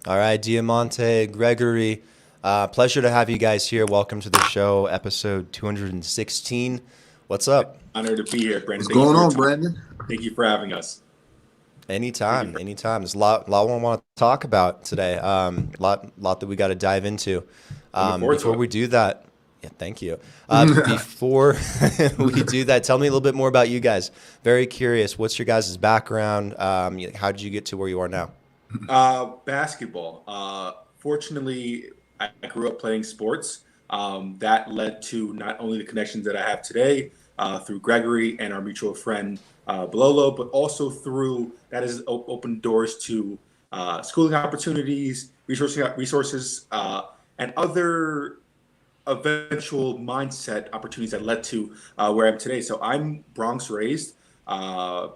All right, Diamante, Gregory, pleasure to have you guys here. Welcome to the show, episode 216. What's up? Honor to be here, Brandon. What's Thank you going for your on, time. Brandon? Thank you for having us. Thank you Anytime, for anytime. There's a lot we want to talk about today. Lot that we got to dive into. looking forward to Before it. we do that, yeah, thank you. Before we do that, tell me a little bit more about you guys. Very curious. What's your guys' background? How did you get to where you are now? Basketball. Fortunately, I grew up playing sports. That led to not only the connections that I have today through Gregory and our mutual friend Bololo, but also through that has opened doors to schooling opportunities, resources, and other eventual mindset opportunities that led to where I am today. So I'm Bronx raised. I'm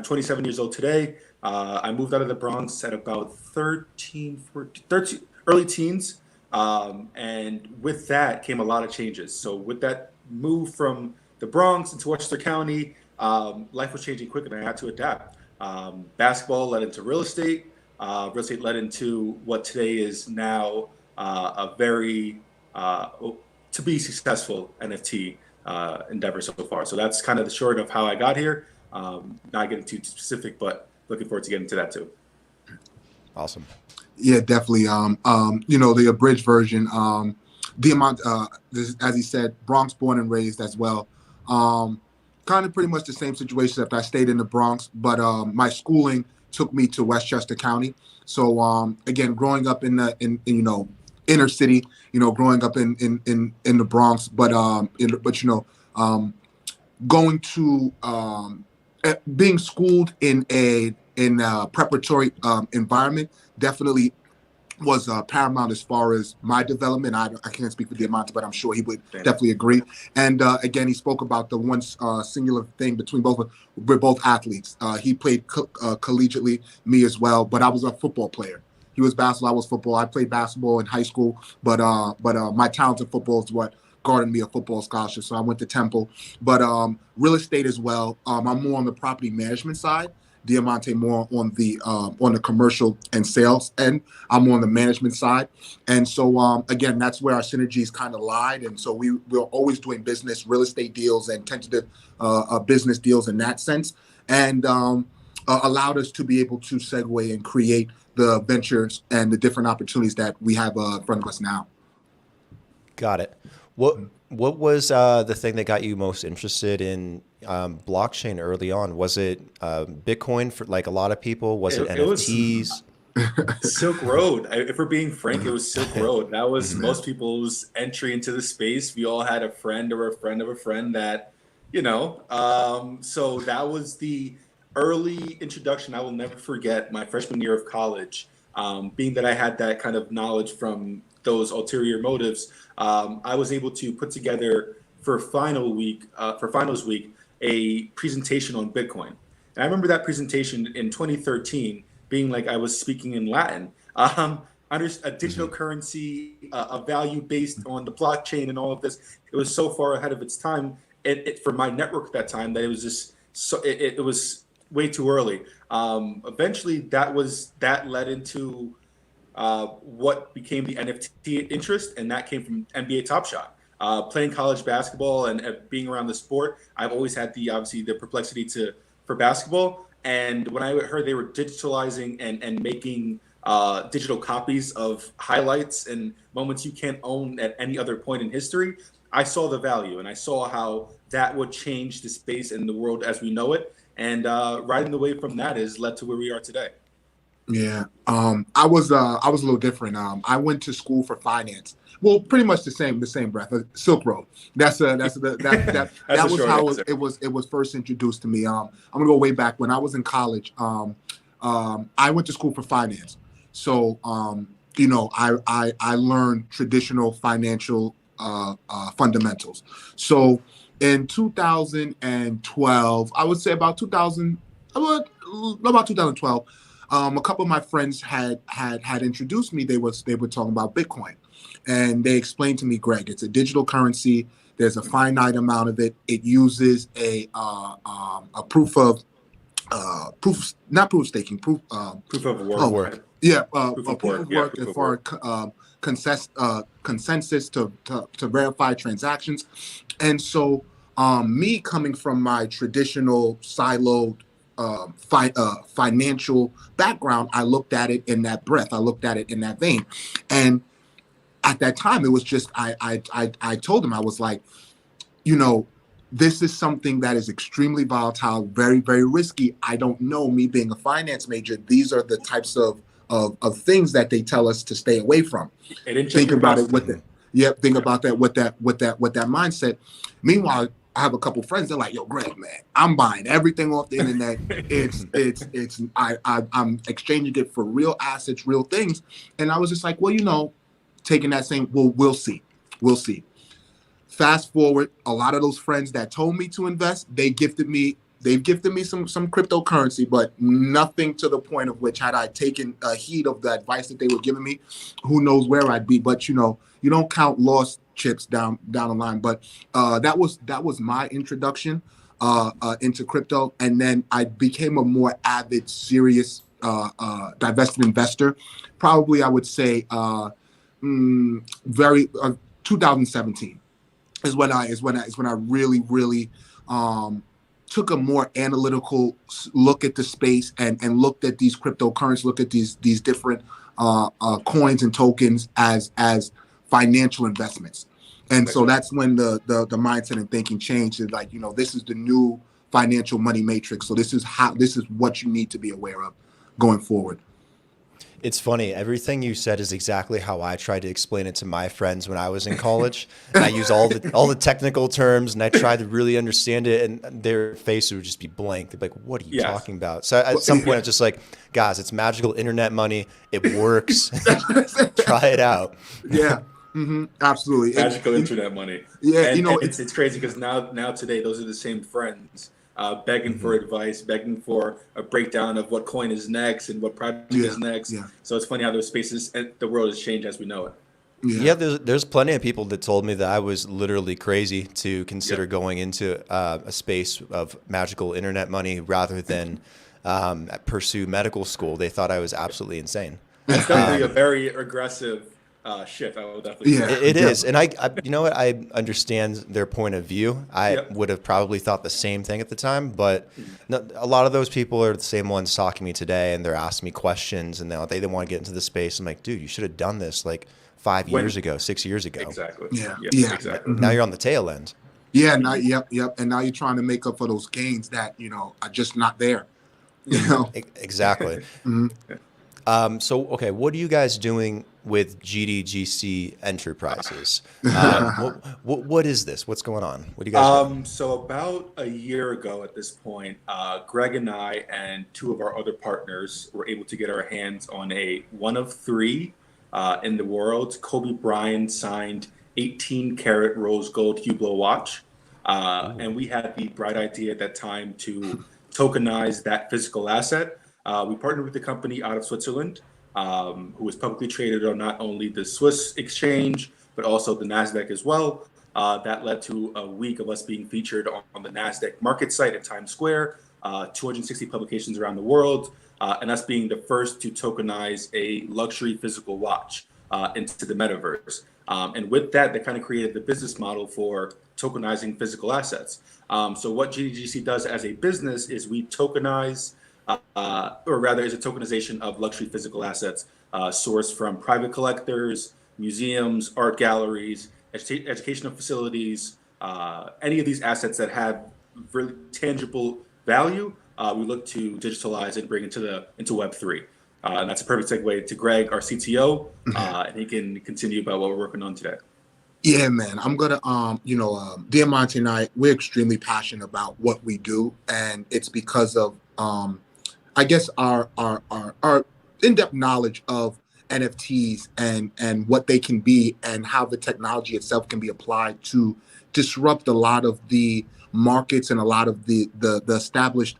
27 years old today. I moved out of the Bronx at about 13, 14, 13 early teens. And with that came a lot of changes. So with that move from the Bronx into Westchester County, life was changing quick and I had to adapt. Basketball led into real estate. Real estate led into what today is now a very to be successful NFT endeavor so far. So that's kind of the short of how I got here. Not getting too specific, but looking forward to getting to that too. Awesome. Yeah, definitely. The abridged version. As he said, Bronx born and raised as well. Kind of pretty much the same situation except I stayed in the Bronx, but my schooling took me to Westchester County. So again, growing up in inner city, growing up in the Bronx, but going to being schooled in a preparatory environment definitely was paramount as far as my development. I can't speak for Diamante, but I'm sure he would definitely agree. And again, he spoke about the one singular thing between we're both athletes. He played collegiately, me as well, but I was a football player. He was basketball, I was football. I played basketball in high school, but my talent in football is what garnered me a football scholarship. So I went to Temple, but real estate as well. I'm more on the property management side. Diamante more on the commercial and sales end. I'm more on the management side, and so again, that's where our synergies kind of lied. And so we're always doing business, real estate deals, and tentative business deals in that sense, and allowed us to be able to segue and create the ventures and the different opportunities that we have in front of us now. Got it. What was the thing that got you most interested in blockchain early on? Was it Bitcoin for like a lot of people? Was it It was NFTs? Silk Road. If we're being frank, it was Silk Road. That was Mhm. most people's entry into the space. We all had a friend or a friend of a friend that, so that was the early introduction. I will never forget my freshman year of college. Being that I had that kind of knowledge from those ulterior motives, I was able to put together for finals week, a presentation on Bitcoin. And I remember that presentation in 2013 being like I was speaking in Latin. Under a digital currency, a value based on the blockchain and all of this. It was so far ahead of its time. For my network at that time that it was just it was way too early. Eventually, that led into what became the NFT interest, and that came from NBA Top Shot. Playing college basketball and being around the sport, I've always had obviously the perplexity for basketball. And when I heard they were digitalizing and making digital copies of highlights and moments you can't own at any other point in history, I saw the value and I saw how that would change the space and the world as we know it. And riding the wave from that has led to where we are today. Yeah, I was a little different. I went to school for finance. Well, pretty much the same breath. Silk Road. That That's a was short how answer. it was first introduced to me. I'm gonna go way back when I was in college. I went to school for finance, so I learned traditional financial fundamentals. So in 2012, I would say about 2012. A couple of my friends had introduced me. They were talking about Bitcoin, and they explained to me, Greg, it's a digital currency. There's a finite amount of it. It uses a proof of proof, not proof of staking, proof. Proof of Oh, work, Work. right? Yeah, Proof a of proof work. of Yeah, work proof of for work. consensus to verify transactions. And so, me coming from my traditional siloed financial background, I looked at it in that breath. I looked at it in that vein, and at that time, it was just I told him, I was like, you know, this is something that is extremely volatile, very, very risky. I don't know, me being a finance major, these are the types of things that they tell us to stay away from. They didn't check Think your about it process. with it. Yeah, think about that with that mindset. Meanwhile, I have a couple friends. They're like, "Yo, Greg, man, I'm buying everything off the internet. I'm exchanging it for real assets, real things." And I was just like, well, taking that same, well, we'll see. Fast forward, a lot of those friends that told me to invest, they've gifted me some cryptocurrency, but nothing to the point of which, had I taken heed of the advice that they were giving me, who knows where I'd be. But you don't count lost chips down the line. But that was my introduction into crypto, and then I became a more avid, serious, divested investor. Probably, I would say, very 2017 is when I really took a more analytical look at the space, and looked at these cryptocurrencies, look at these different coins and tokens as financial investments. And so that's when the mindset and thinking changed. Is like, this is the new financial money matrix. So this is what you need to be aware of going forward. It's funny. Everything you said is exactly how I tried to explain it to my friends when I was in college. And I use all the technical terms, and I tried to really understand it, and their face would just be blank. They'd be like, "What are you talking about?" So at some point, it's just like, guys, it's magical internet money. It works. Try it out. Yeah. Absolutely. Magical internet money. Yeah, and it's crazy because now today those are the same friends begging for advice, begging for a breakdown of what coin is next and what project is next. Yeah. So it's funny how those spaces and the world has changed as we know it. Yeah, there's plenty of people that told me that I was literally crazy to consider going into a space of magical internet money rather than pursue medical school. They thought I was absolutely insane. It's definitely a very aggressive shift. I will definitely say. It is. And I you know what? I understand their point of view. I would have probably thought the same thing at the time, but a lot of those people are the same ones talking to me today, and they're asking me questions, and they didn't want to get into the space. I'm like, dude, you should have done this like 5 years ago, 6 years ago. Exactly. Yeah. Exactly. Now you're on the tail end. Yeah. Now, yep. And now you're trying to make up for those gains that, are just not there. Exactly. So, okay, what are you guys doing with GDGC Enterprises? What is this? What's going on? What do you guys do? So about a year ago at this point, Greg and I and two of our other partners were able to get our hands on a one of three in the world Kobe Bryant signed 18-karat rose gold Hublot watch. And we had the bright idea at that time to tokenize that physical asset. We partnered with a company out of Switzerland who is publicly traded on not only the Swiss exchange, but also the NASDAQ as well. That led to a week of us being featured on the NASDAQ market site at Times Square, 260 publications around the world, and us being the first to tokenize a luxury physical watch into the metaverse. And with that, they kind of created the business model for tokenizing physical assets. So what GDGC does as a business is we tokenize, or rather is a tokenization of luxury physical assets sourced from private collectors, museums, art galleries, educational facilities, any of these assets that have really tangible value, we look to digitalize and bring into Web3. And that's a perfect segue to Greg, our CTO, and he can continue about what we're working on today. Yeah, man. I'm gonna, Diamonte and I, we're extremely passionate about what we do, and it's because of, I guess, our in-depth knowledge of NFTs and what they can be, and how the technology itself can be applied to disrupt a lot of the markets and a lot of the established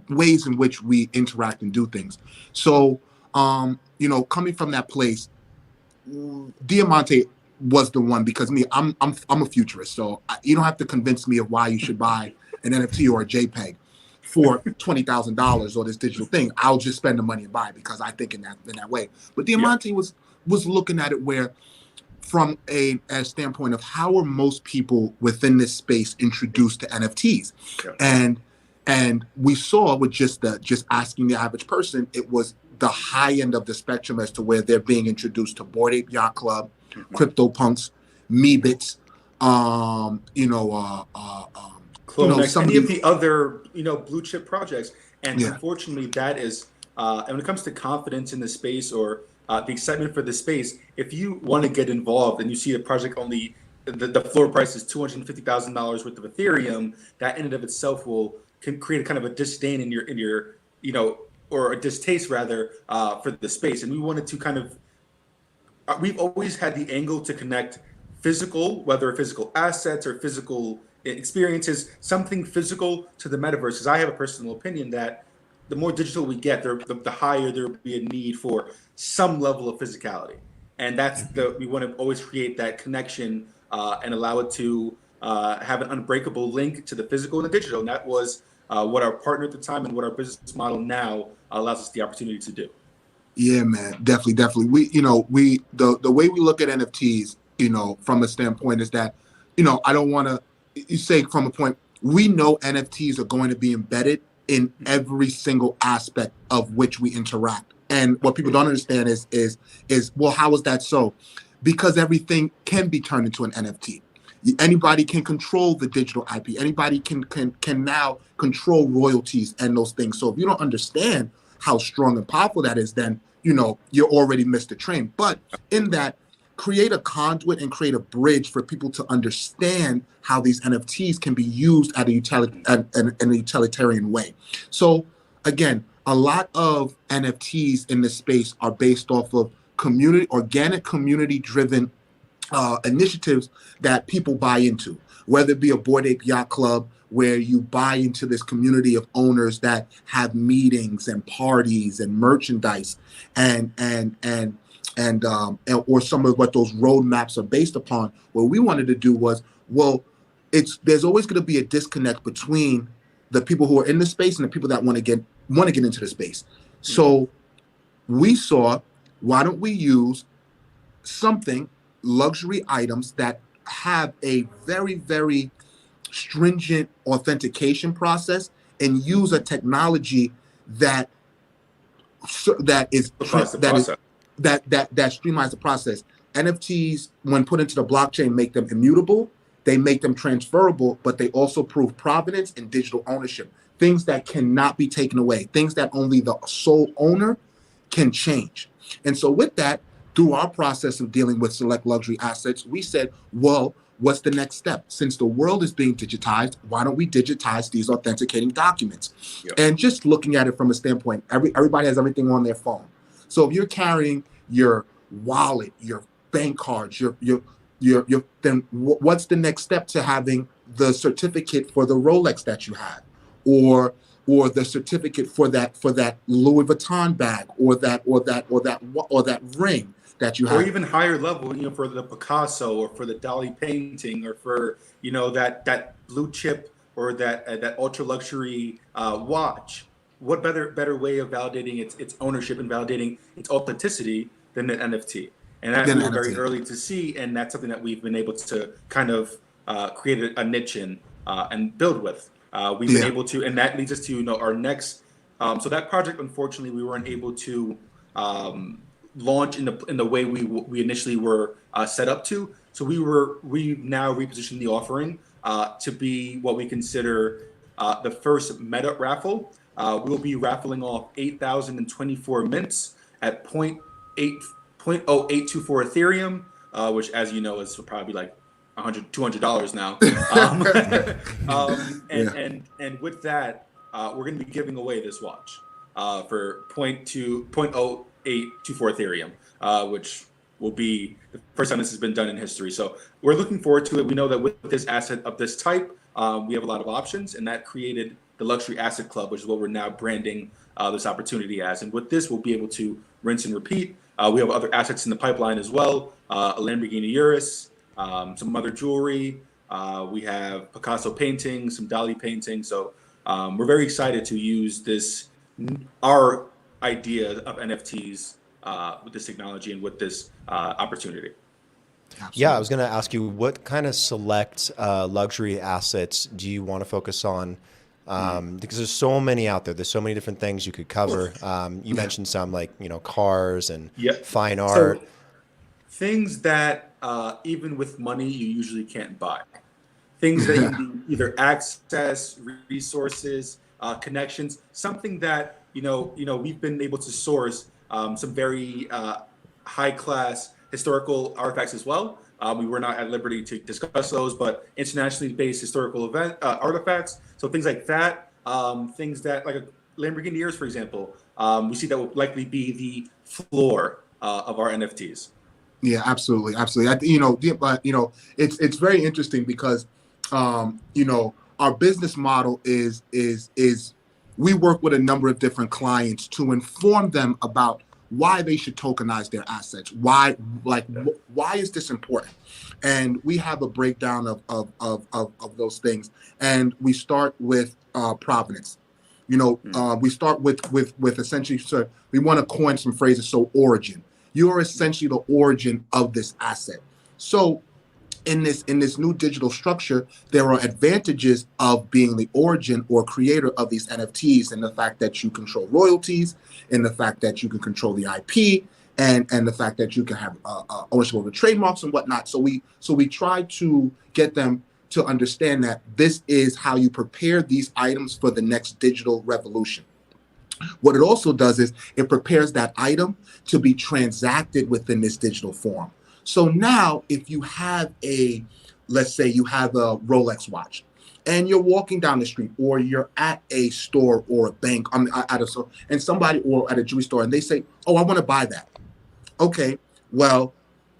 ways in which we interact and do things. So, coming from that place, Diamonte was the one, because I'm a futurist, so you don't have to convince me of why you should buy an NFT or a JPEG. for $20,000 or this digital thing. I'll just spend the money and buy it because I think in that way. But Diamonte was looking at it where, from a standpoint of how are most people within this space introduced to NFTs, and we saw with just asking the average person, it was the high end of the spectrum as to where they're being introduced to Bored Ape Yacht Club, CryptoPunks, Meebits, any of the other blue chip projects. And unfortunately, that is and when it comes to confidence in the space or the excitement for the space, if you want to get involved and you see a project only the floor price is $250,000 worth of Ethereum, that in and of itself can create a kind of a disdain in your or a distaste rather for the space. And we wanted to kind of we've always had the angle to connect physical, whether physical assets or physical experiences, something physical to the metaverse. Because I have a personal opinion that the more digital we get, the higher there will be a need for some level of physicality. And we want to always create that connection and allow it to have an unbreakable link to the physical and the digital. And that was what our partner at the time and what our business model now allows us the opportunity to do. Yeah, man, definitely. The way we look at NFTs, from a standpoint is that, I don't want to, you say from a point, we know NFTs are going to be embedded in every single aspect of which we interact. And what people don't understand is well, how is that so? Because everything can be turned into an NFT. Anybody can control the digital IP. Anybody can now control royalties and those things. So if you don't understand how strong and powerful that is, then you're already missed the train. But in that, create a conduit and create a bridge for people to understand how these NFTs can be used in a utilitarian way. So again, a lot of NFTs in this space are based off of organic community-driven initiatives that people buy into, whether it be a Bored Ape Yacht Club, where you buy into this community of owners that have meetings and parties and merchandise and or some of what those roadmaps are based upon. What we wanted to do was, there's always going to be a disconnect between the people who are in the space and the people that want to get into the space. So we saw, why don't we use luxury items that have a very, very stringent authentication process, and use a technology that streamlines the process. NFTs, when put into the blockchain, make them immutable, they make them transferable, but they also prove provenance and digital ownership, things that cannot be taken away, things that only the sole owner can change. And so with that, through our process of dealing with select luxury assets, we said, well, what's the next step? Since the world is being digitized, why don't we digitize these authenticating documents? Yep. And just looking at it from a standpoint, everybody has everything on their phone. So if you're carrying your wallet, your bank cards, then what's the next step to having the certificate for the Rolex that you have, or the certificate for that Louis Vuitton bag, or that ring that you have, or even higher level, for the Picasso or for the Dali painting, or for that blue chip or that ultra luxury watch. What better way of validating its ownership and validating its authenticity than an NFT? And that we were very early to see, and that's something that we've been able to kind of create a niche in and build with. We've been able to, and that leads us to our next. So that project, unfortunately, we weren't able to launch in the way we initially were set up to. So we now repositioned the offering to be what we consider the first meta raffle. We'll be raffling off 8,024 mints at 0.0824 Ethereum, which, as you know, is probably like $200 now. And with that, we're going to be giving away this watch for 0.0824 Ethereum, which will be the first time this has been done in history. So we're looking forward to it. We know that with this asset of this type, we have a lot of options, and that created the Luxury Asset Club, which is what we're now branding this opportunity as. And with this, we'll be able to rinse and repeat. We have other assets in the pipeline as well, a Lamborghini Urus, some other jewelry. We have Picasso paintings, some Dali paintings. So we're very excited to use our idea of NFTs with this technology and with this opportunity. Yeah, I was going to ask you, what kind of select luxury assets do you want to focus on? Because there's so many out there. There's so many different things you could cover. You mentioned some like, cars and fine art. So things that even with money you usually can't buy. Things that you need either access, resources, connections, something that we've been able to source some very high class historical artifacts as well. We were not at liberty to discuss those, but internationally based historical artifacts. So things like that, things that like a Lamborghini, for example, we see that will likely be the floor of our NFTs. Yeah, absolutely, absolutely. But it's very interesting because our business model is we work with a number of different clients to inform them about why they should tokenize their assets. Why is this important? And we have a breakdown of those things. And we start with provenance. We start with essentially, so we want to coin some phrases. So origin. You are essentially the origin of this asset. So in this new digital structure, there are advantages of being the origin or creator of these NFTs, and the fact that you control royalties, and the fact that you can control the IP, and the fact that you can have ownership over trademarks and whatnot. So we try to get them to understand that this is how you prepare these items for the next digital revolution. What it also does is it prepares that item to be transacted within this digital form. So now if you have let's say you have a Rolex watch and you're walking down the street, or you're at a store or a bank, at a store, and somebody, or at a jewelry store, and they say, oh, I want to buy that. Okay, well,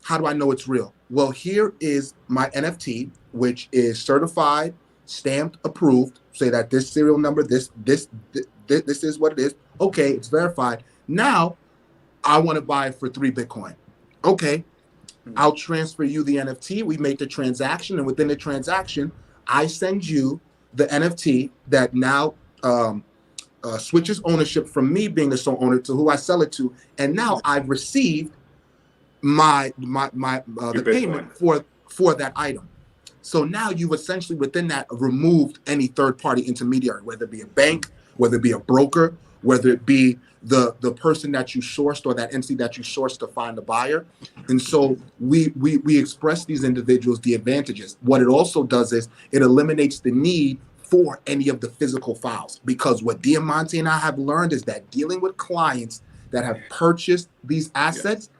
how do I know it's real? Well, here is my NFT, which is certified, stamped, approved, say that this serial number, this is what it is. Okay, it's verified. Now I want to buy it for 3 Bitcoin. Okay, I'll transfer you the NFT. We make the transaction, and within the transaction, I send you the NFT that now switches ownership from me being the sole owner to who I sell it to, and now I've received the payment for that item. So now you've essentially within that removed any third-party intermediary, whether it be a bank, whether it be a broker, whether it be the person that you sourced, or that entity that you sourced to find the buyer. And so we express these individuals the advantages. What it also does is it eliminates the need for any of the physical files, because what Diamonte and I have learned is that dealing with clients that have purchased these assets,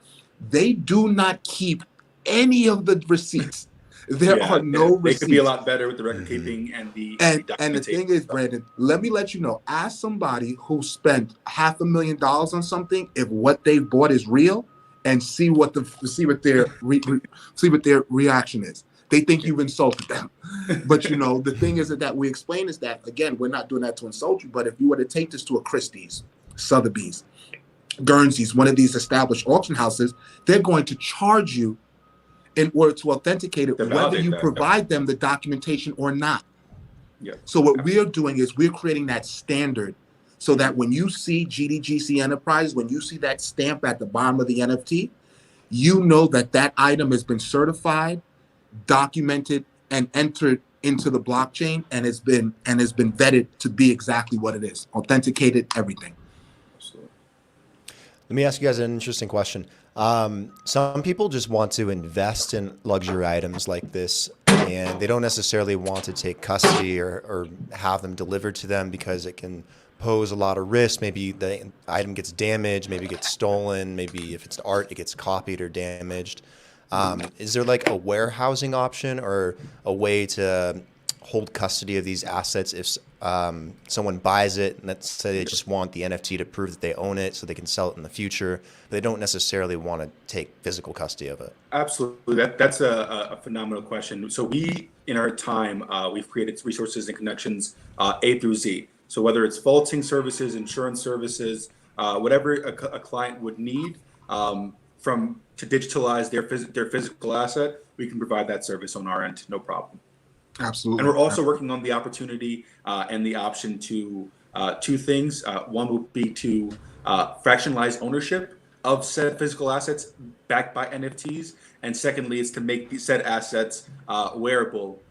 they do not keep any of the receipts. There are no receipts. They could be a lot better with the record keeping and the and the thing is, Brandon, let me let you know, as somebody who spent $500,000 on something, if what they bought is real, and see what their reaction is. They think you've insulted them. But the thing is that we explain is that, again, we're not doing that to insult you, but if you were to take this to a Christie's, Sotheby's, Guernsey's, one of these established auction houses, they're going to charge you in order to authenticate it, whether you provide them the documentation or not. Yeah. So what we're doing is we're creating that standard, so that when you see GDGC Enterprises, when you see that stamp at the bottom of the NFT, you know that that item has been certified, documented, and entered into the blockchain, and has been vetted to be exactly what it is, authenticated, everything. Absolutely. Let me ask you guys an interesting question. Some people just want to invest in luxury items like this, and they don't necessarily want to take custody or have them delivered to them because it can pose a lot of risk. Maybe the item gets damaged, maybe it gets stolen, maybe if it's art, it gets copied or damaged. Is there like a warehousing option or a way to hold custody of these assets if someone buys it, and let's say they just want the NFT to prove that they own it so they can sell it in the future, but they don't necessarily want to take physical custody of it? Absolutely. That's a phenomenal question. So we, in our time, we've created resources and connections A through Z. So whether it's vaulting services, insurance services, whatever a client would need to digitalize their physical asset, we can provide that service on our end, no problem. And Absolutely. we're also working on the opportunity and the option to two things. One would be to fractionalize ownership of said physical assets backed by NFTs. And secondly, is to make these said assets wearable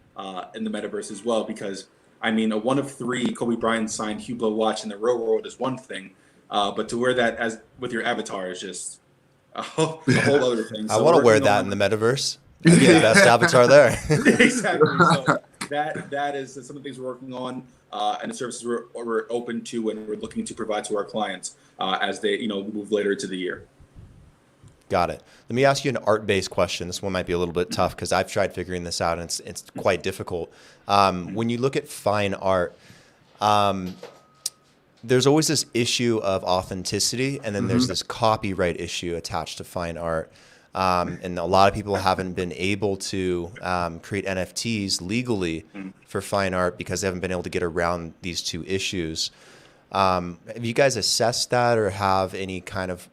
in the metaverse as well. Because, I mean, a one of three Kobe Bryant signed Hublot watch in the real world is one thing. But to wear that as with your avatar is just a whole other thing. I So want to wear working that on in the metaverse. I'd be the best avatar there. exactly. So that is some of the things we're working on, and the services we're open to and we're looking to provide to our clients as they move later into the year. Got it. Let me ask you an art-based question. This one might be a little bit tough because I've tried figuring this out and it's quite difficult. When you look at fine art, there's always this issue of authenticity, and then there's this copyright issue attached to fine art. And a lot of people haven't been able to create NFTs legally for fine art because they haven't been able to get around these two issues. Have you guys assessed that or have any kind of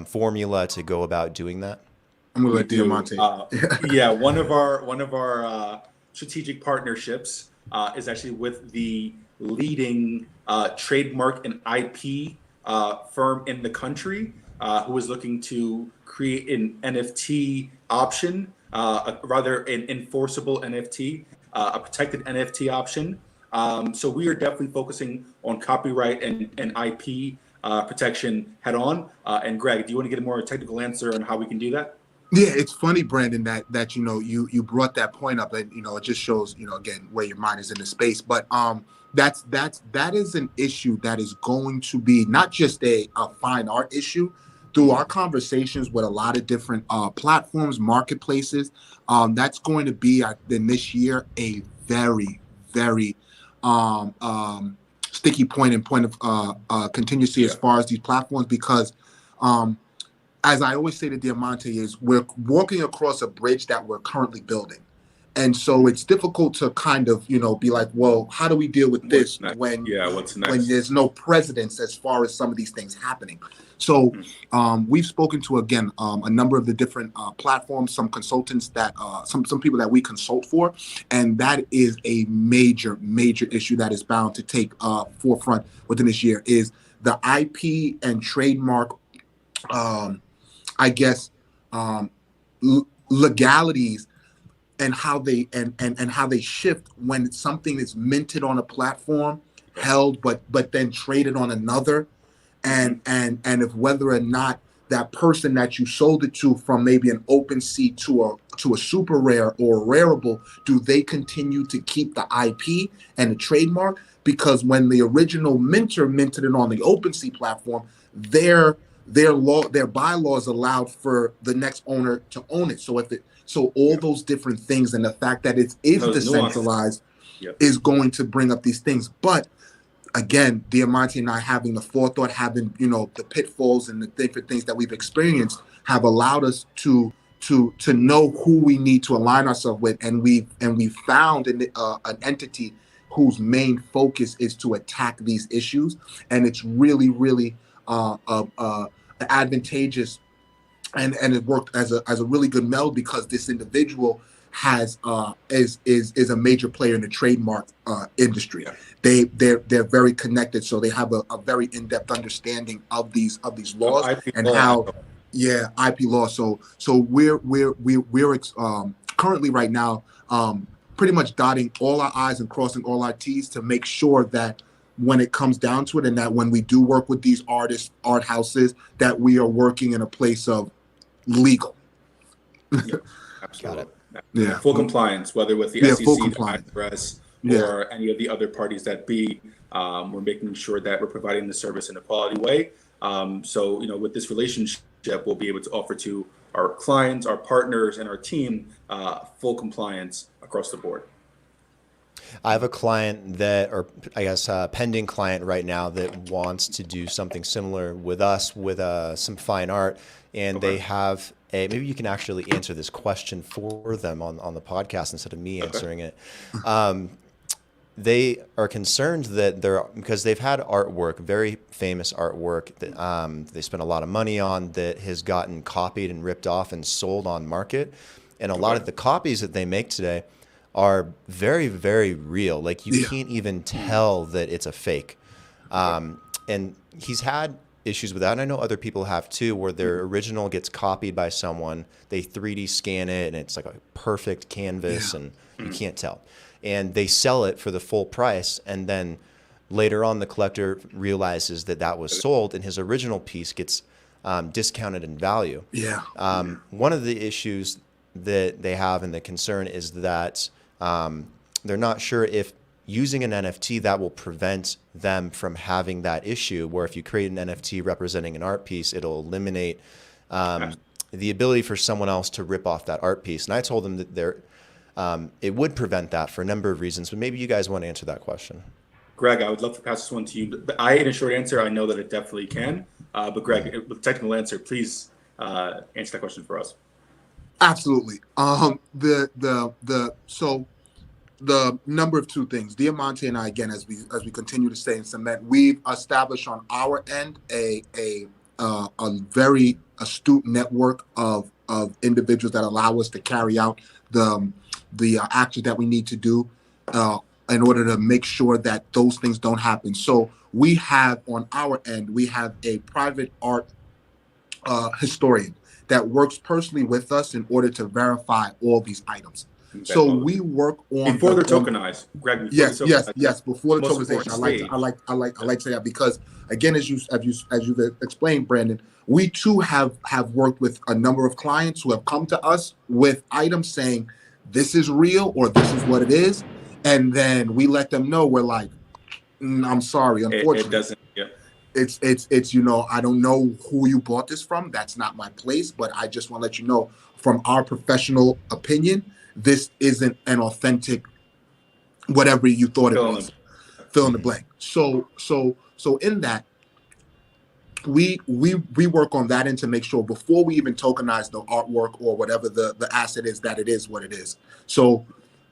formula to go about doing that? I'm gonna let Diamonte. Yeah, one of our strategic partnerships is actually with the leading trademark and IP firm in the country, who is looking to create an NFT option, rather an enforceable NFT, a protected NFT option. So we are definitely focusing on copyright and IP protection head on. And Greg, do you want to get a more technical answer on how we can do that? Yeah, it's funny, Brandon, that you brought that point up, and it just shows again where your mind is in the space. But that is an issue that is going to be not just a fine art issue. Through our conversations with a lot of different platforms, marketplaces, that's going to be in this year a very, very sticky point and point of contingency as far as these platforms, because as I always say to Diamante, is we're walking across a bridge that we're currently building. And so it's difficult to kind of, be like, well, how do we deal with this when there's no precedence as far as some of these things happening? So we've spoken to, again, a number of the different platforms, some consultants that some people that we consult for. And that is a major, major issue that is bound to take forefront within this year is the IP and trademark, legalities and how they and how they shift when something is minted on a platform, held but then traded on another, and if whether or not that person that you sold it to from maybe an OpenSea to a super rare or a rareable, do they continue to keep the IP and the trademark? Because when the original minter minted it on the OpenSea platform, their bylaws allowed for the next owner to own it. So all those different things, and the fact that it is decentralized is going to bring up these things. But again, Diamante and I, having the forethought, having the pitfalls and the different things that we've experienced, have allowed us to know who we need to align ourselves with, and we found an entity whose main focus is to attack these issues, and it's really, really advantageous. And it worked as a really good meld, because this individual is a major player in the trademark industry. Yeah. They're very connected, so they have a very in-depth understanding of these laws and how IP law. So we're currently right now pretty much dotting all our I's and crossing all our T's to make sure that when it comes down to it, and that when we do work with these artists, art houses, that we are working in a place of legal. Yeah, absolutely. Yeah. Full compliance, whether with the SEC, the IRS, or any of the other parties that be. We're making sure that we're providing the service in a quality way. So, with this relationship, we'll be able to offer to our clients, our partners, and our team full compliance across the board. I have a client or I guess a pending client right now that wants to do something similar with us with some fine art. And they have maybe you can actually answer this question for them on the podcast instead of me answering it. They are concerned that because they've had artwork, very famous artwork that they spent a lot of money on, that has gotten copied and ripped off and sold on market. And a lot of the copies that they make today are very, very real. Like you Yeah. can't even tell that it's a fake. And he's had issues with that. And I know other people have too, where their original gets copied by someone, they 3D scan it and it's like a perfect canvas Yeah. and you can't tell. And they sell it for the full price. And then later on, the collector realizes that that was sold and his original piece gets discounted in value. Yeah. One of the issues that they have and the concern is that they're not sure if using an NFT that will prevent them from having that issue, where if you create an NFT representing an art piece, it'll eliminate the ability for someone else to rip off that art piece. And I told them that it would prevent that for a number of reasons, but maybe you guys want to answer that question. Greg, I would love to pass this one to you. In a short answer, I know that it definitely can. But Greg, with a technical answer, please answer that question for us. Absolutely. So the number of two things, Diamonte and I, again, as we continue to stay in cement, we've established on our end a very astute network of individuals that allow us to carry out the actions that we need to do in order to make sure that those things don't happen. So we have on our end, we have a private art historian that works personally with us in order to verify all these items. Okay. So we work on before they're tokenized, Greg. Yes. Before the tokenization, I like to say that because again, as you've explained, Brandon, we too have worked with a number of clients who have come to us with items saying this is real or this is what it is, and then we let them know we're like, I'm sorry, unfortunately, it doesn't. Yeah. It's I don't know who you bought this from. That's not my place, but I just want to let you know from our professional opinion, this isn't an authentic whatever you thought it was. Fill in the blank. So in that, we work on that end to make sure before we even tokenize the artwork or whatever the asset is, that it is what it is. So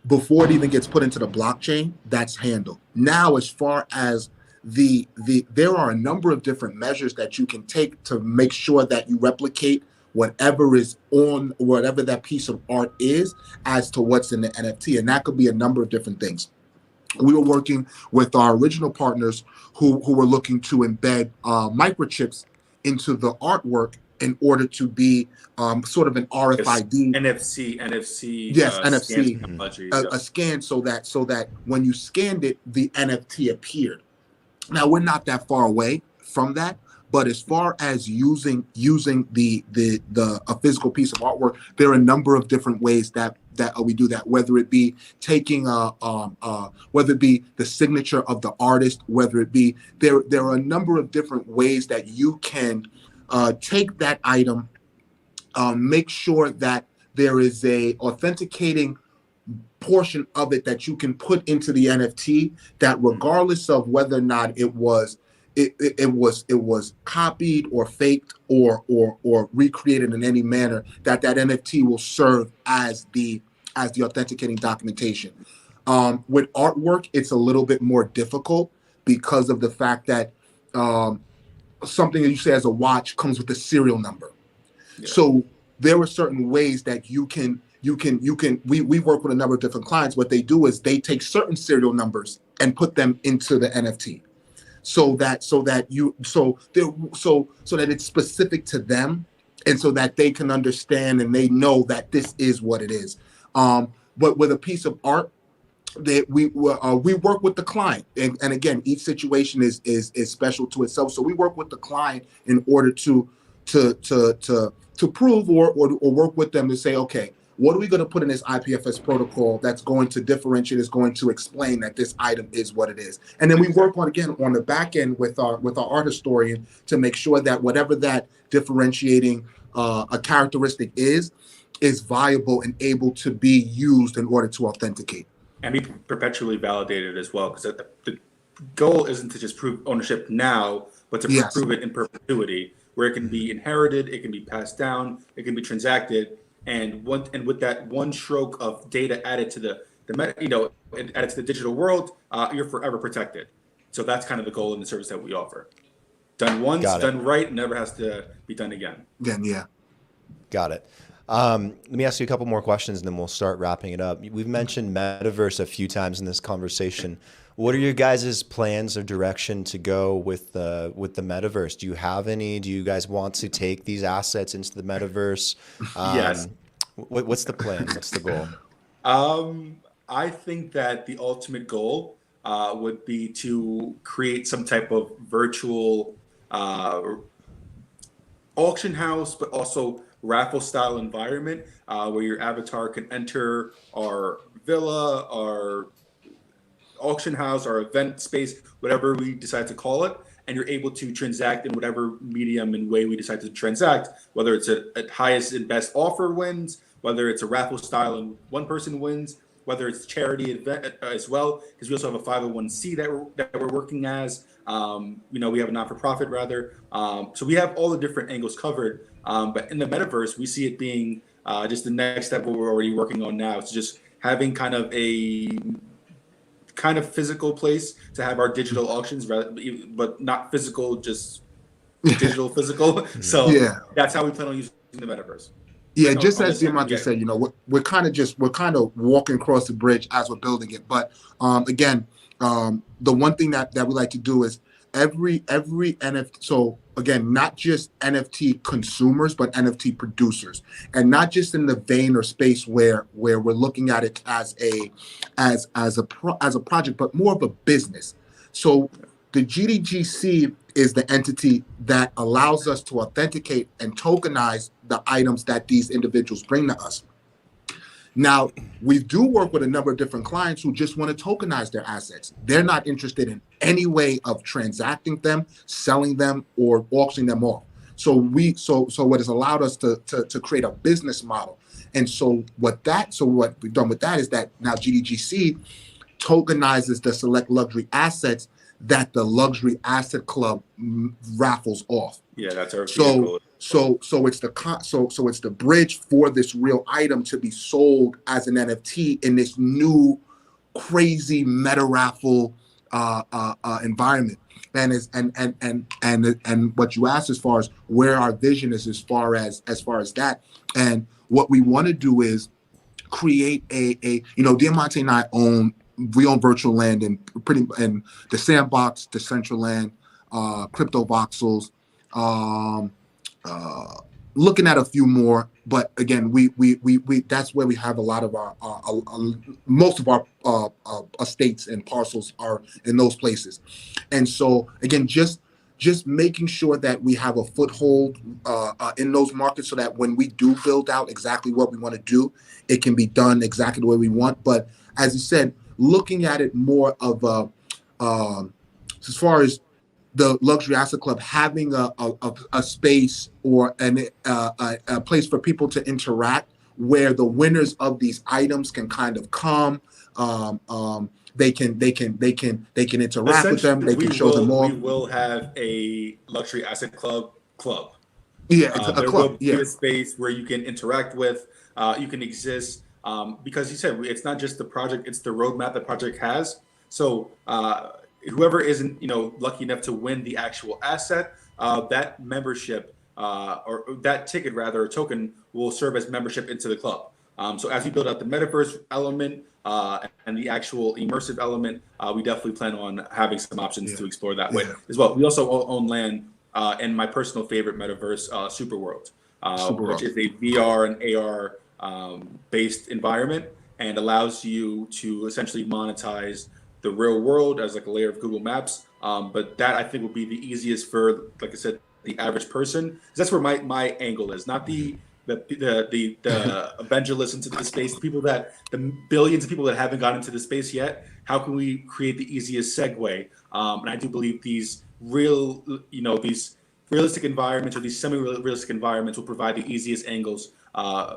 before it even gets put into the blockchain, that's handled. Now, as far as there are a number of different measures that you can take to make sure that you replicate whatever is on whatever that piece of art is as to what's in the NFT. And that could be a number of different things. We were working with our original partners who were looking to embed microchips into the artwork in order to be sort of an RFID. NFC. Yes, NFC. Technology. A scan so that when you scanned it, the NFT appeared. Now, we're not that far away from that. But as far as using a physical piece of artwork, there are a number of different ways that we do that. Whether it be taking whether it be the signature of the artist, whether it be there are a number of different ways that you can take that item, make sure that there is a authenticating portion of it that you can put into the NFT. That regardless of whether or not it was copied or faked or recreated in any manner, that NFT will serve as the authenticating documentation. With artwork, it's a little bit more difficult because of the fact that something that you say as a watch comes with a serial number. Yeah. So there are certain ways that you can we work with a number of different clients. What they do is they take certain serial numbers and put them into the NFT. So that it's specific to them, and so that they can understand and they know that this is what it is. But with a piece of art, that we work with the client, and again, each situation is special to itself. So we work with the client in order to prove or work with them to say, okay, what are we going to put in this IPFS protocol that's going to differentiate, is going to explain that this item is what it is? And then we work on the back end with our art historian to make sure that whatever that differentiating a characteristic is viable and able to be used in order to authenticate. And be perpetually validated as well, because the goal isn't to just prove ownership now, but to prove it in perpetuity, where it can be inherited, it can be passed down, it can be transacted. And with that one stroke of data added to added to the digital world, you're forever protected. So that's kind of the goal in the service that we offer. Done once, done right, never has to be done again. Yeah. Got it. Let me ask you a couple more questions and then we'll start wrapping it up. We've mentioned metaverse a few times in this conversation. What are your guys' plans or direction to go with the metaverse? Do you have any? Do you guys want to take these assets into the metaverse? Yes. What's the plan? What's the goal? I think that the ultimate goal would be to create some type of virtual auction house, but also raffle style environment where your avatar can enter our villa, our auction house, our event space, whatever we decide to call it, and you're able to transact in whatever medium and way we decide to transact, whether it's a highest and best offer wins, whether it's a raffle style and one person wins, whether it's charity event as well, because we also have a 501c that we're working as. We have a not-for-profit rather. So we have all the different angles covered. But in the metaverse, we see it being just the next step what we're already working on now. It's just having kind of a physical place to have our digital auctions, but not physical, just digital physical. So Yeah. that's how we plan on using the metaverse. Yeah, No, just on as this end, Diamante yeah. said, we're kind of walking across the bridge as we're building it. But again, the one thing that we like to do is every NFT. So again, not just NFT consumers, but NFT producers, and not just in the vein or space where we're looking at it as a project, but more of a business. So the GDGC is the entity that allows us to authenticate and tokenize the items that these individuals bring to us. Now, we do work with a number of different clients who just want to tokenize their assets. They're not interested in any way of transacting them, selling them, or auctioning them off. So what has allowed us to create a business model. And so what we've done with that is that now GDGC tokenizes the select luxury assets that the luxury asset club raffles off. Yeah, that's our So vehicle. so it's the bridge for this real item to be sold as an NFT in this new crazy meta raffle environment. And what you asked as far as where our vision is as far as that, and what we want to do is create Diamante and I own virtual land in the Sandbox, Decentraland, Crypto Voxels, looking at a few more, but again, we that's where we have a lot of our most of our estates and parcels are in those places. And so again, just making sure that we have a foothold in those markets so that when we do build out exactly what we want to do, it can be done exactly the way we want. But as you said, looking at it more of as far as the luxury asset club having a space or a place for people to interact where the winners of these items can kind of come. They can interact with them. They can show them off. We will have a luxury asset club. Yeah, it's a There club. will be Yeah, a space where you can interact with, you can exist, because you said it's not just the project; it's the roadmap the project has. So whoever isn't, lucky enough to win the actual asset, that membership or that ticket rather, or token, will serve as membership into the club. So as we build out the metaverse element and the actual immersive element, we definitely plan on having some options to explore that way as well. We also own land in my personal favorite metaverse, Superworld, which is a VR and AR based environment and allows you to essentially monetize the real world as like a layer of Google Maps. But that I think will be the easiest for, like I said, the average person. 'Cause that's where my angle is, not the evangelists into the space, the billions of people that haven't gotten into the space yet. How can we create the easiest segue? And I do believe these these realistic environments or these semi-realistic environments will provide the easiest angles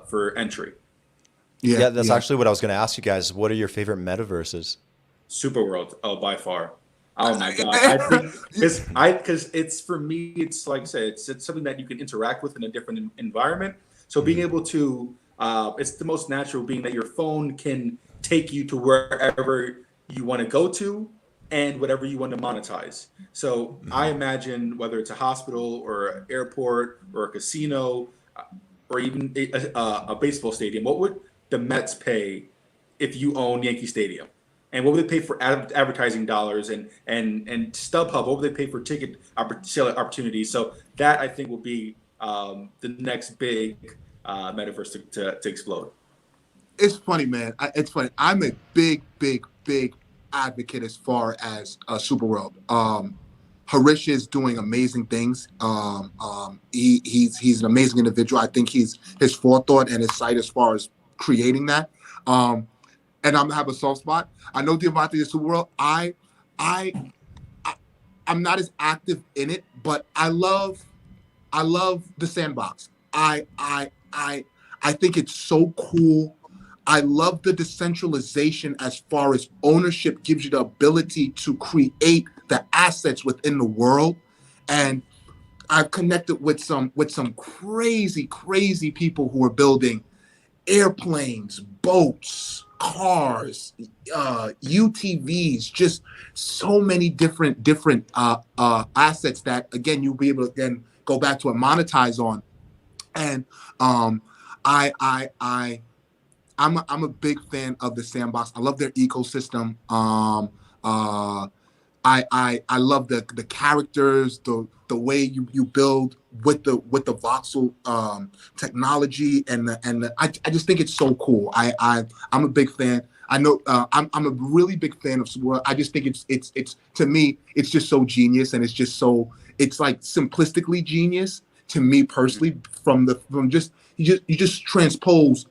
for entry. Yeah, that's actually what I was going to ask you guys. What are your favorite metaverses? Superworld, by far. Oh my god! I think because it's, for me, it's like I said, it's something that you can interact with in a different environment. So being able to, it's the most natural, being that your phone can take you to wherever you want to go to and whatever you want to monetize. So I imagine whether it's a hospital or an airport or a casino or even a baseball stadium, what would the Mets pay if you own Yankee Stadium? And what would they pay for advertising dollars and StubHub? What would they pay for ticket sale opportunities? So that I think will be the next big metaverse to explode. It's funny, man. It's funny. I'm a big advocate as far as Super World. Harish is doing amazing things. He's an amazing individual. I think his forethought and his sight as far as creating that. And I'm gonna have a soft spot. I know Diamonte is Super World. I'm not as active in it, but I love the sandbox. I think it's so cool. I love the decentralization as far as ownership gives you the ability to create the assets within the world. And I've connected with some crazy people who are building airplanes, boats, cars, UTVs, just so many different assets that again you'll be able to then go back to and monetize on. And I'm a big fan of the sandbox. I love their ecosystem. I love the characters, the way you build with the voxel technology, and I just think it's so cool. I'm a big fan. I know I'm a really big fan of Super World. I just think it's to me it's just so genius, and it's like simplistically genius to me personally. You just transpose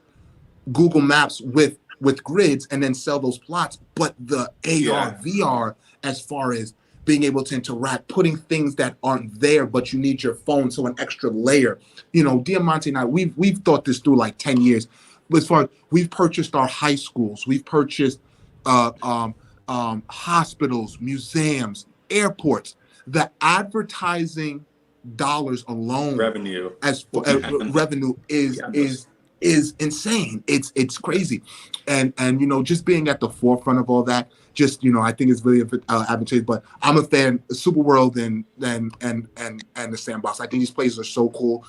Google Maps with grids and then sell those plots, but the AR VR as far as being able to interact, putting things that aren't there, but you need your phone, so an extra layer. You know, Diamonte and I, we've thought this through like 10 years. As far as we've purchased our high schools, we've purchased hospitals, museums, airports. The advertising dollars alone, Revenue is insane. It's crazy, and you know, just being at the forefront of all that, just, you know, I think it's really advantageous. But I'm a fan of Super World and the sandbox. I think these places are so cool.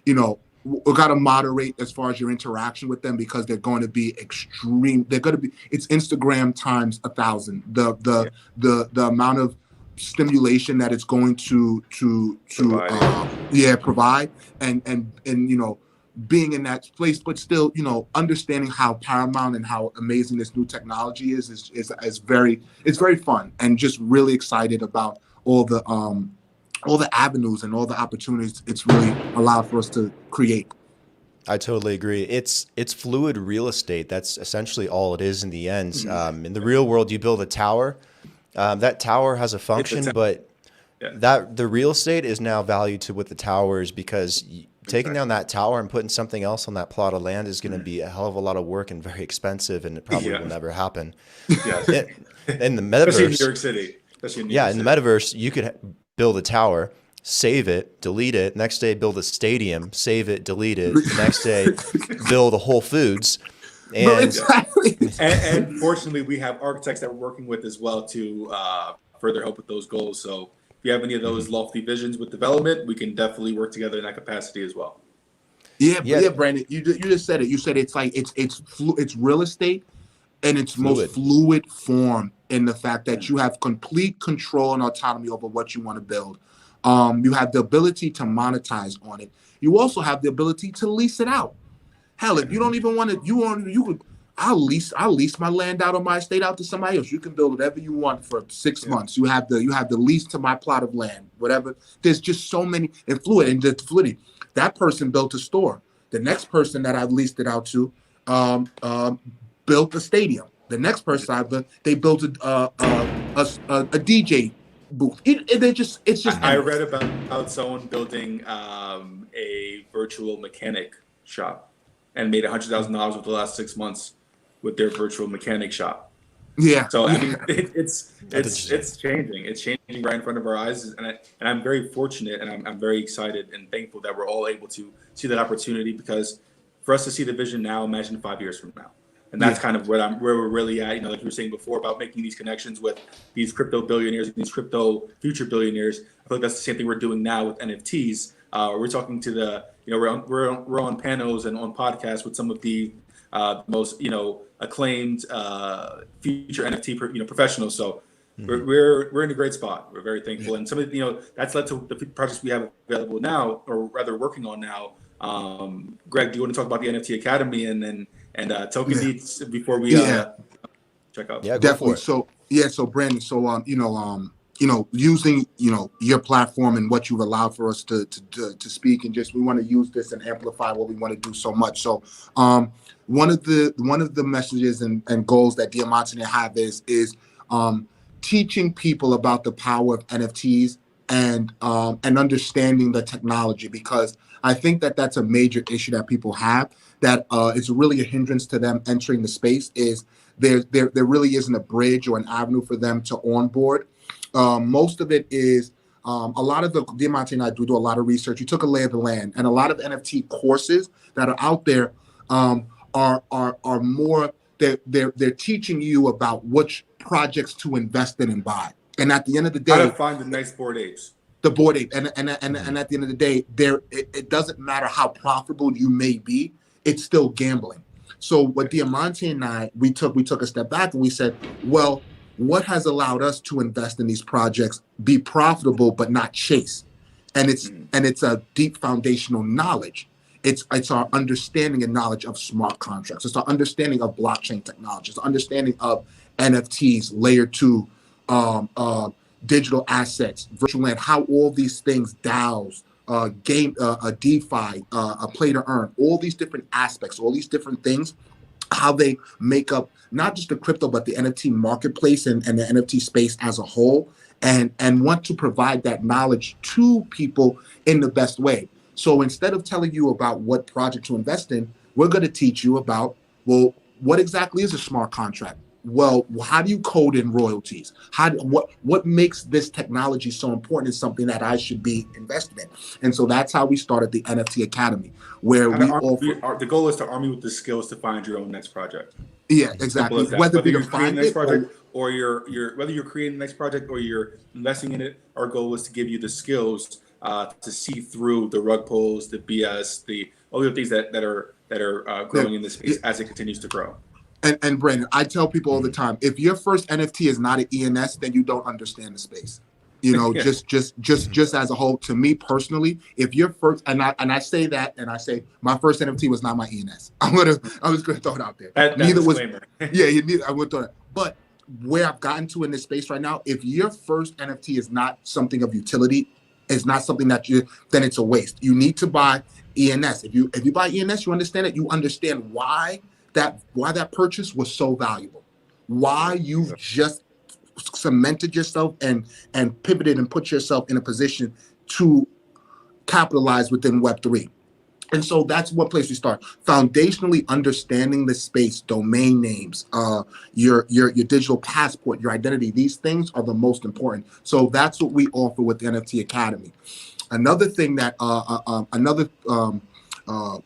You know, we got to moderate as far as your interaction with them, because they're going to be extreme. They're going to be, it's Instagram times 1,000. The amount of stimulation that it's going to provide, and you know, being in that place, but still, you know, understanding how paramount and how amazing this new technology is very fun, and just really excited about all the avenues and all the opportunities it's really allowed for us to create. I totally agree. It's fluid real estate. That's essentially all it is in the end. In the real world, you build a tower. That tower has a function, but that the real estate is now valued to what the tower is, because taking down that tower and putting something else on that plot of land is going to be a hell of a lot of work and very expensive, and it probably will never happen. In the metaverse, especially in New York City. In the metaverse, you could build a tower, save it, delete it. Next day, build a stadium, save it, delete it. The next day, build a Whole Foods. And, and fortunately, we have architects that we're working with as well to further help with those goals. So if you have any of those lofty visions with development, we can definitely work together in that capacity as well. Yeah, Brandon, you just said it. You said it's like it's real estate in its most fluid form, in the fact that you have complete control and autonomy over what you want to build. You have the ability to monetize on it. You also have the ability to lease it out. Hell, if you don't even want to, you could. I'll lease my land out, or my estate out to somebody else. You can build whatever you want for 6 months. You have the lease to my plot of land, whatever. There's just so many, and fluidity. That person built a store. The next person that I've leased it out to built a stadium. The next person they built a DJ booth. It's just. I read about someone building a virtual mechanic shop and made $100,000 with the last 6 months with their virtual mechanic shop. Yeah. So I mean, it's changing. It's changing right in front of our eyes, and I'm very fortunate, and I'm very excited and thankful that we're all able to see that opportunity, because for us to see the vision now, imagine 5 years from now. And that's kind of where we're really at. You know, like you were saying before about making these connections with these crypto billionaires and these crypto future billionaires. I feel like that's the same thing we're doing now with NFTs. We're talking to the we're on panels and on podcasts with some of the most acclaimed future NFT professionals. So we're in a great spot. We're very thankful, and some of that's led to the projects we have available now, or rather working on now. Greg, do you want to talk about the NFT Academy and token needs before we check out? Yeah, definitely. So Brandon, using your platform and what you've allowed for us to speak, and just we want to use this and amplify what we want to do so much. So one of the messages and goals that Diamonte and I have is teaching people about the power of NFTs and understanding the technology, because I think that that's a major issue that people have, that it's really a hindrance to them entering the space. Is there really isn't a bridge or an avenue for them to onboard. Most of it is a lot of the Diamonte and I do a lot of research. You took a lay of the land, and a lot of NFT courses that are out there are more, they're teaching you about which projects to invest in and buy. And at the end of the day, how to find the nice Bored Apes. The Bored Ape, and at the end of the day, it doesn't matter how profitable you may be, it's still gambling. So what Diamonte and I, we took a step back and we said, well, what has allowed us to invest in these projects, be profitable but not chase? And it's a deep foundational knowledge. It's our understanding and knowledge of smart contracts. It's our understanding of blockchain technology. It's our understanding of NFTs, layer 2, digital assets, virtual land, how all these things, DAOs, DeFi, play to earn, all these different aspects, all these different things, how they make up not just the crypto, but the NFT marketplace and the NFT space as a whole, and want to provide that knowledge to people in the best way. So instead of telling you about what project to invest in, we're going to teach you about, well, what exactly is a smart contract? Well, how do you code in royalties? What makes this technology so important is something that I should be invested in. And so that's how we started the NFT Academy, where the goal is to arm you with the skills to find your own next project. Yeah, exactly. Whether you're creating the next project or whether you're creating the next project or you're investing in it, our goal is to give you the skills to see through the rug pulls, the BS, all the things that are growing in this space as it continues to grow. And Brandon, I tell people all the time, if your first NFT is not an ENS, then you don't understand the space. Just as a whole, to me personally, if your first, and I say that, and I say my first NFT was not my ENS. I was gonna throw it out there. Neither was. I would throw it. But where I've gotten to in this space right now, if your first NFT is not something of utility, it's not something then it's a waste. You need to buy ENS. If you buy ENS, you understand it. You understand why that purchase was so valuable, why you've just cemented yourself and pivoted and put yourself in a position to capitalize within Web3. And so that's one place we start. Foundationally understanding the space, domain names, your digital passport, your identity. These things are the most important. So that's what we offer with the NFT Academy. Another thing that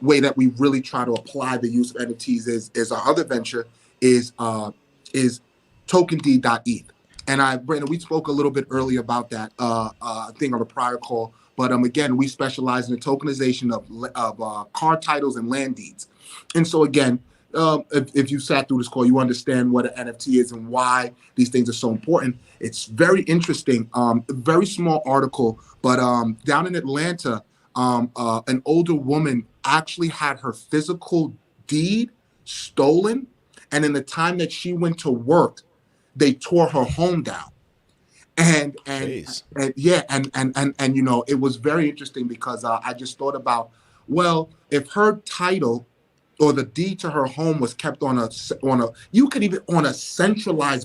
way that we really try to apply the use of NFTs is our other venture is tokend.eth. And Brandon, we spoke a little bit earlier about that, I think on a prior call. But again, we specialize in the tokenization of car titles and land deeds. And so again, if you sat through this call, you understand what an NFT is and why these things are so important. It's very interesting. A very small article, but down in Atlanta, an older woman actually had her physical deed stolen, and in the time that she went to work, they tore her home down. And it was very interesting because I just thought about, well, if her title or the deed to her home was kept on a centralized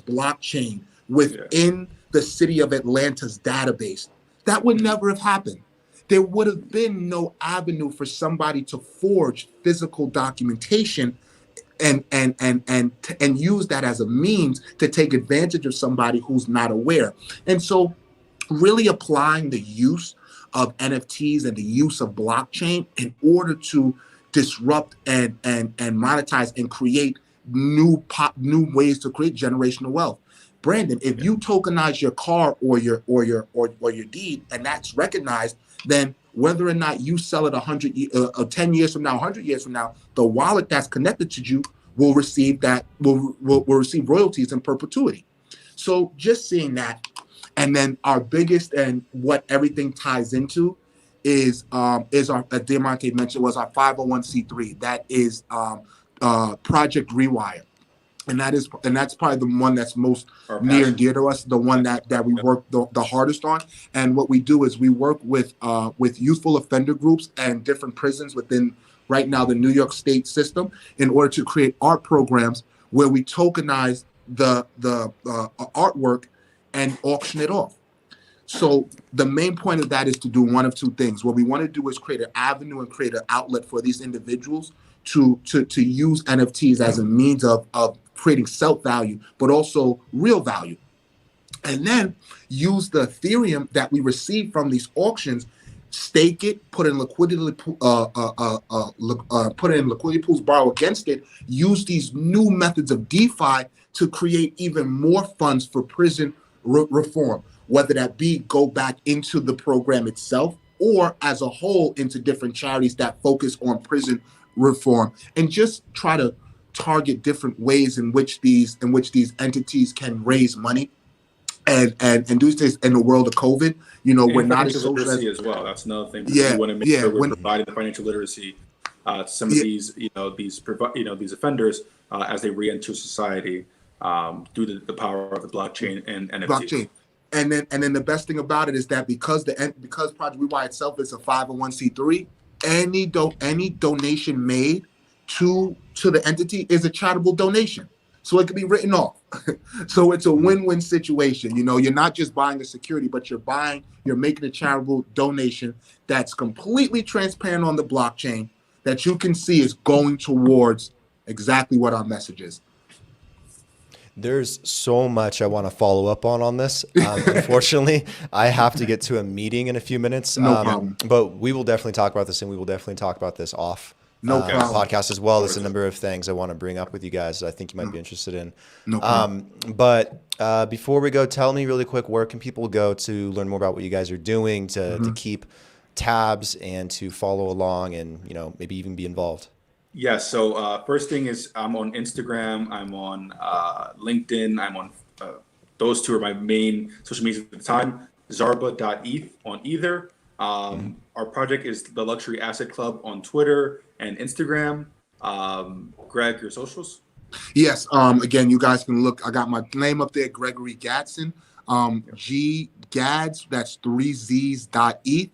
blockchain within the city of Atlanta's database, that would never have happened. There would have been no avenue for somebody to forge physical documentation and use that as a means to take advantage of somebody who's not aware. And so really applying the use of NFTs and the use of blockchain in order to disrupt and monetize and create new ways to create generational wealth. Brandon, if you tokenize your car or your deed, and that's recognized, then whether or not you sell it 10 years from now, 100 years from now, the wallet that's connected to you will receive will receive royalties in perpetuity. So just seeing that, and then our biggest and what everything ties into is our, as Diamante mentioned, was our 501c3. That is Project Rewire. And that's probably the one that's most near and dear to us, the one that we work the hardest on. And what we do is we work with youthful offender groups and different prisons within right now the New York State system in order to create art programs where we tokenize the artwork and auction it off. So the main point of that is to do one of two things. What we want to do is create an avenue and create an outlet for these individuals to use NFTs as a means of creating self-value, but also real value. And then use the Ethereum that we receive from these auctions, stake it, put it in liquidity pools, borrow against it, use these new methods of DeFi to create even more funds for prison reform, whether that be go back into the program itself or as a whole into different charities that focus on prison reform, and just try to target different ways in which these entities can raise money and do this in the world of COVID. You know, we're not as social as well. That's another thing. We want to make sure we're providing the financial literacy to some of these, these offenders as they re-enter society due to the power of the blockchain and NFTs. And then the best thing about it is that because Project Rewire itself is a 501c3, any donation made to the entity is a charitable donation, so it can be written off. So it's a win-win situation. You know, you're not just buying a security, but you're making a charitable donation that's completely transparent on the blockchain that you can see is going towards exactly what our message is. There's so much I want to follow up on this. Unfortunately, I have to get to a meeting in a few minutes. No problem. But we will definitely talk about this, and we will definitely talk about this off podcast as well. There's a number of things I want to bring up with you guys that I think you might be interested in. No problem. But before we go, tell me really quick, where can people go to learn more about what you guys are doing, to keep tabs and to follow along and, maybe even be involved? Yeah, so first thing is I'm on Instagram, I'm on LinkedIn, I'm on, those two are my main social media at the time, zarba.eth on either. Our project is the Luxury Asset Club on Twitter and Instagram. Greg, your socials? Yes, again, you guys can look, I got my name up there, Gregory Gadsden, GGads, that's 3Zs.eth.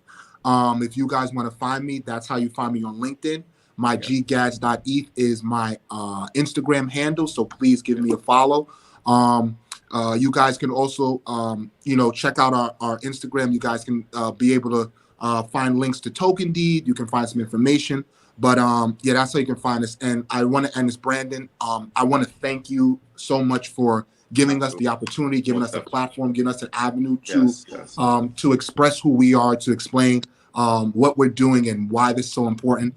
If you guys want to find me, that's how you find me on LinkedIn. My ggads.eth is my Instagram handle, so please give me a follow. You guys can also, check out our Instagram. You guys can be able to find links to Token Deed. You can find some information. But that's how you can find us. And I want to end this, Brandon. I want to thank you so much for giving us the opportunity, giving us the platform, giving us an avenue to express who we are, to explain what we're doing and why this is so important.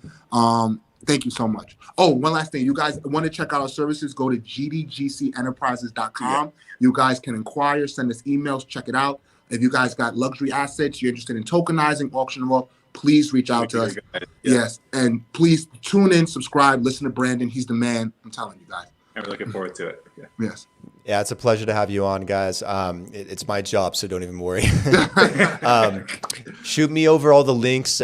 Thank you so much. Oh, one last thing. You guys want to check out our services, go to GDGCenterprises.com. Yeah. You guys can inquire, send us emails, check it out. If you guys got luxury assets, you're interested in tokenizing, auctioning off, please reach out to us. Yeah. Yes. And please tune in, subscribe, listen to Brandon. He's the man. I'm telling you guys. I'm looking forward to it. Yeah. Yes. Yeah, it's a pleasure to have you on, guys. It's my job, so don't even worry. Shoot me over all the links,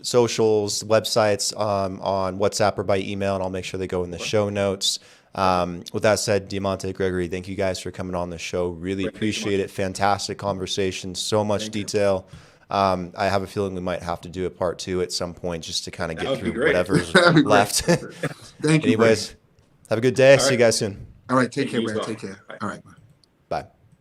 socials, websites on WhatsApp or by email, and I'll make sure they go in the show notes. With that said, Diamante, Gregory, thank you guys for coming on the show. Really appreciate it. Fantastic conversation, so much detail. I have a feeling we might have to do a part 2 at some point just to kind of get through whatever's left. Thank you. Anyways, have a good day. See you guys soon. All right. Take care, man. Take care. All right. Bye.